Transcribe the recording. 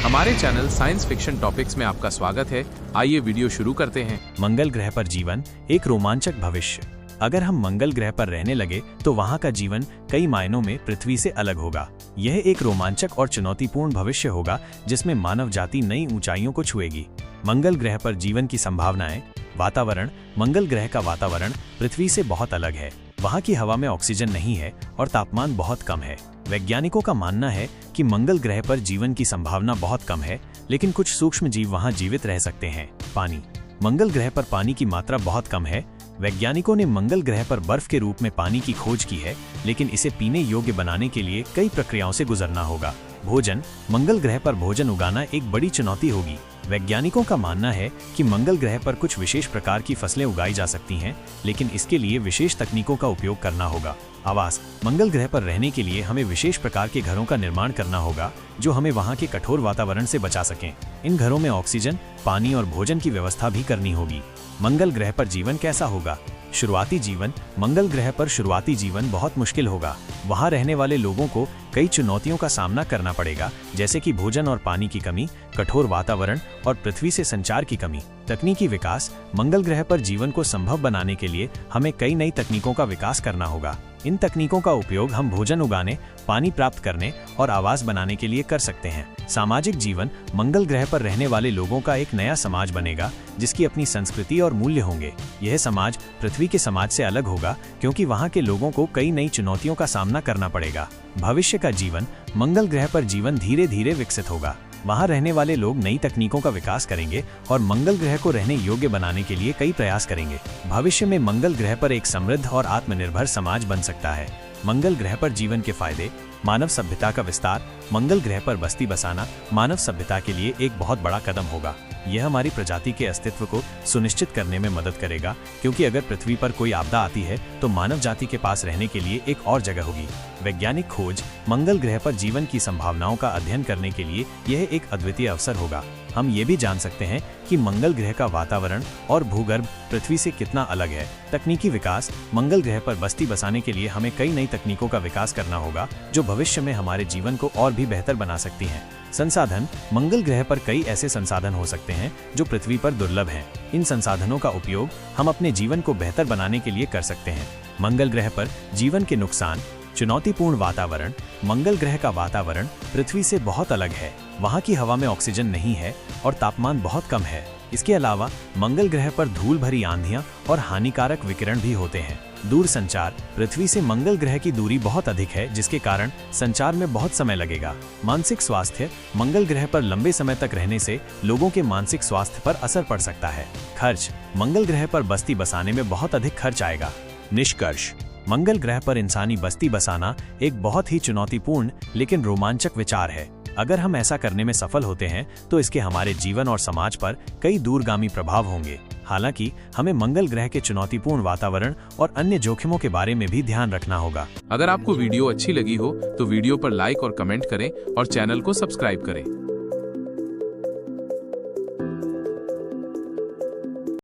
हमारे channel science fiction topics में आपका स्वागत है। आइए वीडियो शुरू करते हैं। मंगल ग्रह पर जीवन एक रोमांचक भविष्य। अगर हम मंगल ग्रह पर रहने लगे तो वहां का जीवन कई मायनों में पृथ्वी से अलग होगा। यह एक रोमांचक और चुनौतीपूर्ण भविष्य होगा जिसमें मानव जाति नई ऊंचाइयों को छुएगी। मंगल ग्रह पर जीवन की संभावनाएं। वातावरण। मंगल ग्रह का वातावरण पृथ्वी से बहुत अलग है। वहां की हवा में ऑक्सीजन नहीं है और तापमान बहुत कम है। वैज्ञानिकों का मानना है कि मंगल ग्रह पर जीवन की संभावना बहुत कम है, लेकिन कुछ सूक्ष्म जीव वहां जीवित रह सकते हैं। पानी। मंगल ग्रह पर पानी की मात्रा बहुत कम है। वैज्ञानिकों ने मंगल ग्रह पर बर्फ के रूप में पानी की खोज की है, लेकिन इसे पीने योग्य बनाने के लिए कई प्रक्रियाओं से गुजरना होगा। भोजन। मंगल ग्रह पर भोजन उगाना एक बड़ी चुनौती होगी। वैज्ञानिकों का मानना है कि मंगल ग्रह पर कुछ विशेष प्रकार की फसलें उगाई जा सकती हैं, लेकिन इसके लिए विशेष तकनीकों का उपयोग करना होगा। आवास। मंगल ग्रह पर रहने के लिए हमें विशेष प्रकार के घरों का निर्माण करना होगा जो हमें वहां के कठोर वातावरण से बचा सकें। इन घरों में ऑक्सीजन, पानी और भोजन की व्यवस्था भी करनी होगी। मंगल ग्रह पर जीवन कैसा होगा? शुरुआती जीवन। मंगल ग्रह पर शुरुआती जीवन बहुत मुश्किल होगा। वहां रहने वाले लोगों को कई चुनौतियों का सामना करना पड़ेगा, जैसे कि भोजन और पानी की कमी, कठोर वातावरण और पृथ्वी से संचार की कमी। तकनीकी विकास। मंगल ग्रह पर जीवन को संभव बनाने के लिए हमें कई नई तकनीकों का विकास करना होगा। इन तकनीकों का उपयोग हम भोजन उगाने, पानी प्राप्त करने और आवास बनाने के लिए कर सकते हैं। सामाजिक जीवन। मंगल ग्रह पर रहने वाले लोगों का एक नया समाज बनेगा जिसकी अपनी संस्कृति और मूल्य होंगे। यह समाज पृथ्वी के समाज से अलग होगा क्योंकि वहां के लोगों को कई नई चुनौतियों का सामना करना पड़ेगा। भविष्य का जीवन। मंगल ग्रह पर जीवन धीरे धीरे विकसित होगा। वहां रहने वाले लोग नई तकनीकों का विकास करेंगे और मंगल ग्रह को रहने योग्य बनाने के लिए कई प्रयास करेंगे। भविष्य में मंगल ग्रह पर एक समृद्ध और आत्मनिर्भर समाज बन सकता है। मंगल ग्रह पर जीवन के फायदे। मानव सभ्यता का विस्तार। मंगल ग्रह पर बस्ती बसाना मानव सभ्यता के लिए एक बहुत बड़ा कदम होगा। यह हमारी प्रजाति के अस्तित्व को सुनिश्चित करने में मदद करेगा, क्योंकि अगर पृथ्वी पर कोई आपदा आती है तो मानव जाति के पास रहने के लिए एक और जगह होगी। वैज्ञानिक खोज। मंगल ग्रह पर जीवन की संभावनाओं का अध्ययन करने के लिए यह एक अद्वितीय अवसर होगा। हम ये भी जान सकते हैं कि मंगल ग्रह का वातावरण और भूगर्भ पृथ्वी से कितना अलग है। तकनीकी विकास। मंगल ग्रह पर बस्ती बसाने के लिए हमें कई नई तकनीकों का विकास करना होगा जो भविष्य में हमारे जीवन को और भी बेहतर बना सकती हैं। संसाधन। मंगल ग्रह पर कई ऐसे संसाधन हो सकते हैं जो पृथ्वी पर दुर्लभ हैं। इन संसाधनों का उपयोग हम अपने जीवन को बेहतर बनाने के लिए कर सकते हैं। मंगल ग्रह पर जीवन के नुकसान। चुनौतीपूर्ण वातावरण। मंगल ग्रह का वातावरण पृथ्वी से बहुत अलग है। वहां की हवा में ऑक्सीजन नहीं है और तापमान बहुत कम है। इसके अलावा मंगल ग्रह पर धूल भरी आंधियां और हानिकारक विकिरण भी होते हैं। दूर संचार। पृथ्वी से मंगल ग्रह की दूरी बहुत अधिक है, जिसके कारण संचार में बहुत समय लगेगा। मानसिक स्वास्थ्य। मंगल ग्रह पर लंबे समय तक रहने से लोगों के मानसिक स्वास्थ्य पर असर पड़ सकता है। खर्च। मंगल ग्रह पर बस्ती बसाने में बहुत अधिक खर्च आएगा। निष्कर्ष। मंगल ग्रह पर इंसानी बस्ती बसाना एक बहुत ही चुनौतीपूर्ण लेकिन रोमांचक विचार है। अगर हम ऐसा करने में सफल होते हैं तो इसके हमारे जीवन और समाज पर कई दूरगामी प्रभाव होंगे। हालांकि हमें मंगल ग्रह के चुनौतीपूर्ण वातावरण और अन्य जोखिमों के बारे में भी ध्यान रखना होगा। अगर आपको वीडियो अच्छी लगी हो तो वीडियो पर लाइक और कमेंट करें और चैनल को सब्सक्राइब करें।